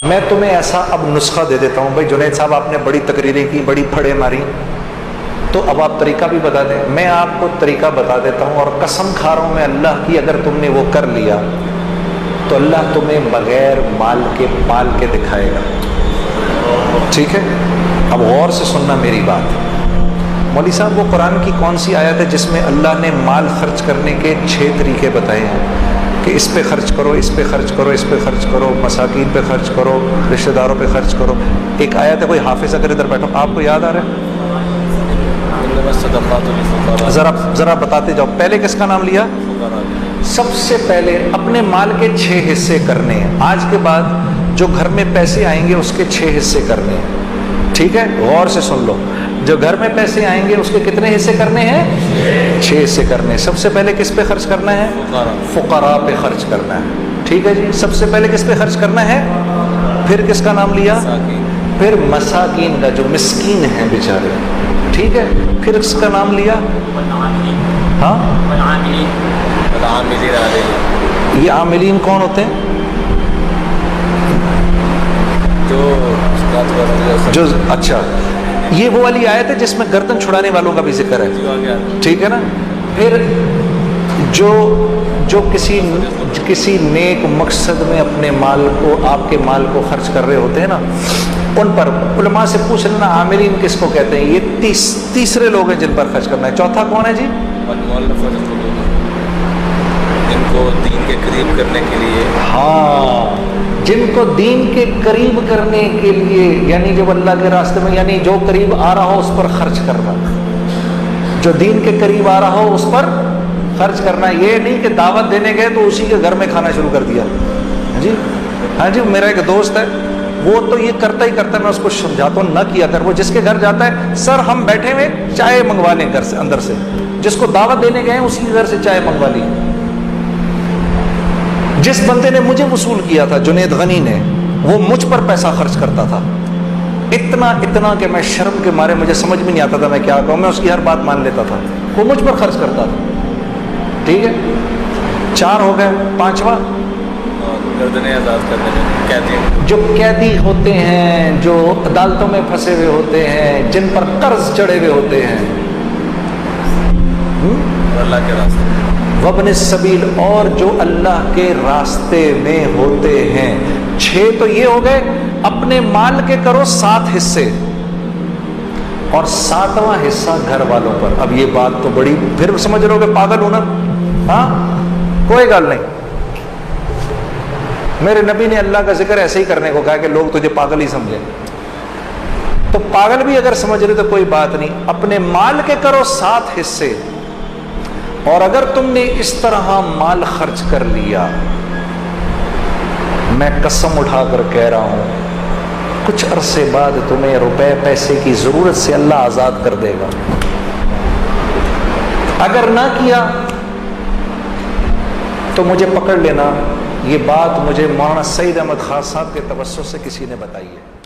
میں تمہیں ایسا اب نسخہ دے دیتا ہوں، بھائی جنید صاحب آپ نے بڑی تقریریں کی، بڑی پھڑے ماری، تو اب آپ طریقہ بھی بتا دیں۔ میں آپ کو طریقہ بتا دیتا ہوں، اور قسم کھا رہا ہوں میں اللہ کی، اگر تم نے وہ کر لیا تو اللہ تمہیں بغیر مال کے پال کے دکھائے گا، ٹھیک ہے؟ اب غور سے سننا میری بات۔ مولوی صاحب وہ قرآن کی کون سی آیت ہے جس میں اللہ نے مال خرچ کرنے کے 6 طریقے بتائے ہیں کہ اس پہ خرچ کرو، اس پہ خرچ کرو، اس پہ خرچ کرو، مساکین پہ خرچ کرو، رشتہ داروں پہ خرچ کرو؟ ایک آیت ہے، کوئی حافظ اگر ادھر بیٹھو آپ کو یاد آ رہا ہے؟ ذرا بتاتے جاؤ۔ پہلے کس کا نام لیا؟ سب سے پہلے اپنے مال کے 6 حصے کرنے ہیں۔ آج کے بعد جو گھر میں پیسے آئیں گے اس کے 6 حصے کرنے ہیں، ٹھیک ہے؟ غور سے سن لو، جو گھر میں پیسے آئیں گے اس کے کتنے حصے کرنے ہیں؟ 6 حصے کرنے ہیں۔ سب سے پہلے کس پہ خرچ کرنا ہے؟ فقراء پہ خرچ کرنا ہے، ٹھیک ہے جی؟ سب سے پہلے کس پہ خرچ کرنا ہے؟ پھر کس کا نام لیا؟ پھر مساکین کا، جو مسکین ہیں بیچارے، ٹھیک ہے؟ پھر اس کا نام لیا، ہاں یہ عاملین کون ہوتے ہیں؟ جو اچھا، یہ وہ والی آیت ہے جس میں گردن چھڑانے والوں کا بھی ذکر ہے، ٹھیک ہے نا؟ پھر جو کسی نیک مقصد میں اپنے مال کو، آپ کے مال کو خرچ کر رہے ہوتے ہیں نا، ان پر علماء سے پوچھ لینا عاملین کس کو کہتے ہیں؟ یہ تیسرے لوگ ہیں جن پر خرچ کرنا ہے۔ چوتھا کون ہے جی؟ جن کو دین کے قریب کرنے کے لیے، ہاں، جن کو دین کے قریب کرنے کے لیے، یعنی جب اللہ کے راستے میں، یعنی جو قریب آ رہا ہو اس پر خرچ کرنا، جو دین کے قریب آ رہا ہو اس پر خرچ کرنا۔ یہ نہیں کہ دعوت دینے گئے تو اسی کے گھر میں کھانا شروع کر دیا، جی ہاں جی۔ میرا ایک دوست ہے، وہ تو یہ کرتا ہی کرتا ہے، میں اس کو سمجھاتا ہوں نہ کیا کر۔ وہ جس کے گھر جاتا ہے، سر ہم بیٹھے ہوئے چائے منگوا لیں گھر سے، اندر سے، جس کو دعوت دینے گئے ہیں اسی کے گھر سے چائے منگوا لی۔ جس بندے نے مجھے وصول کیا تھا، جنید غنی نے، وہ مجھ پر پیسہ خرچ کرتا تھا، اتنا کہ میں شرم کے مارے مجھے سمجھ بھی نہیں آتا تھا میں کیا کہوں، میں اس کی ہر بات مان لیتا تھا، وہ مجھ پر خرچ کرتا تھا، ٹھیک ہے؟ 4 ہو گئے، 5واں گردنیں آزاد کرنے میں قیدی، جو قیدی ہوتے ہیں، جو عدالتوں میں پھنسے ہوئے ہوتے ہیں، جن پر قرض چڑھے ہوئے ہوتے ہیں، اللہ کے راستے میں، وابن السبیل، اور جو اللہ کے راستے میں ہوتے ہیں۔ 6 تو یہ ہو گئے۔ اپنے مال کے کرو 7 حصے، اور 7واں حصہ گھر والوں پر۔ اب یہ بات تو بڑی، پھر سمجھ رہے ہو کہ پاگل ہونا، ہاں کوئی گل نہیں، میرے نبی نے اللہ کا ذکر ایسے ہی کرنے کو کہا کہ لوگ تجھے پاگل ہی سمجھیں، تو پاگل بھی اگر سمجھ رہے تو کوئی بات نہیں۔ اپنے مال کے کرو 7 حصے، اور اگر تم نے اس طرح مال خرچ کر لیا، میں قسم اٹھا کر کہہ رہا ہوں کچھ عرصے بعد تمہیں روپے پیسے کی ضرورت سے اللہ آزاد کر دے گا۔ اگر نہ کیا تو مجھے پکڑ لینا، یہ بات مجھے مولانا سعید احمد خان صاحب کے توسط سے کسی نے بتائی ہے۔